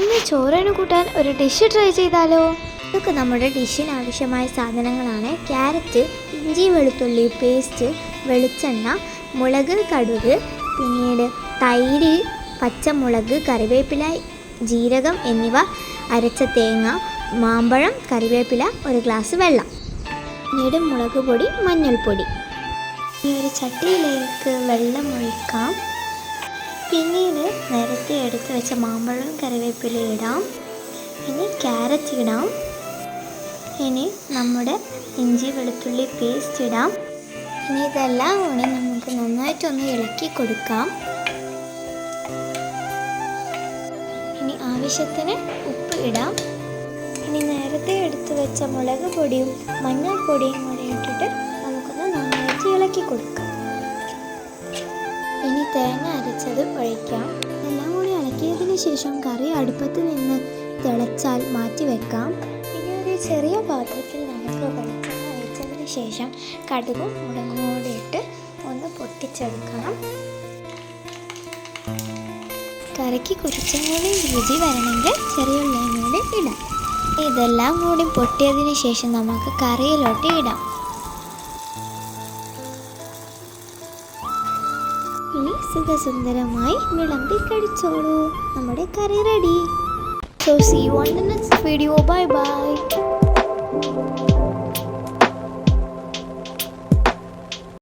ഇന്ന് ചോറിന് കൂട്ടാൻ ഒരു ഡിഷ് ട്രൈ ചെയ്താലോ? ഇതൊക്കെ നമ്മുടെ ഡിഷിന് ആവശ്യമായ സാധനങ്ങളാണ്. ക്യാരറ്റ്, ഇഞ്ചി വെളുത്തുള്ളി പേസ്റ്റ്, വെളിച്ചെണ്ണ, മുളക്, കടുക്, പിന്നീട് തൈര്, പച്ചമുളക്, കറിവേപ്പില, ജീരകം എന്നിവ, അരച്ച തേങ്ങ, മാമ്പഴം, കറിവേപ്പില, ഒരു ഗ്ലാസ് വെള്ളം, പിന്നീട് മുളക് പൊടി, മഞ്ഞൾപ്പൊടി. ഈ ഒരു ചട്ടിയിലേക്ക് വെള്ളം ഒഴിക്കാം. പിന്നീട് നേരത്തെ എടുത്ത് വെച്ച മാമ്പഴം, കറിവേപ്പില ഇടാം. ഇനി ക്യാരറ്റ് ഇടാം. ഇനി നമ്മുടെ ഇഞ്ചി വെളുത്തുള്ളി പേസ്റ്റ് ഇടാം. ഇനി ഇതെല്ലാം കൂടി നമുക്ക് നന്നായിട്ടൊന്ന് ഇളക്കി കൊടുക്കാം. ഇനി ആവശ്യത്തിന് ഉപ്പ് ഇടാം. ഇനി നേരത്തെ എടുത്ത് വെച്ച മുളക് പൊടിയും മഞ്ഞൾപ്പൊടിയും കൂടി ഇട്ടിട്ട് നമുക്കൊന്ന് നന്നായിട്ട് ഇളക്കി കൊടുക്കാം. ഇനി തേങ്ങ അരച്ചത് ഒഴിക്കാം. എല്ലാം കൂടി ഇളക്കിയതിന് ശേഷം കറി അടുപ്പത്ത് നിന്ന് തിളച്ചാൽ മാറ്റി വെക്കാം. ഇനി ഒരു ചെറിയ പാത്രത്തിൽ നമുക്ക് വെളിച്ചെണ്ണ ഒഴിച്ചതിന് ശേഷം കടുകും മുളകും കൂടി ഇട്ട് ഒന്ന് പൊട്ടിച്ചെടുക്കണം. കറിക്ക് കുറച്ചും കൂടി രുചി വരണമെങ്കിൽ ചെറിയ ഉള്ളിയും കൂടി ഇടാം. ഇതെല്ലാം കൂടി പൊട്ടിയതിന് ശേഷം നമുക്ക് കറിയിലോട്ട് ഇടാം. ഇനി സുഖസുന്ദരമായി വിളമ്പി കഴിച്ചോളൂ. നമ്മുടെ കറി ready. So see you on the next video. Bye bye.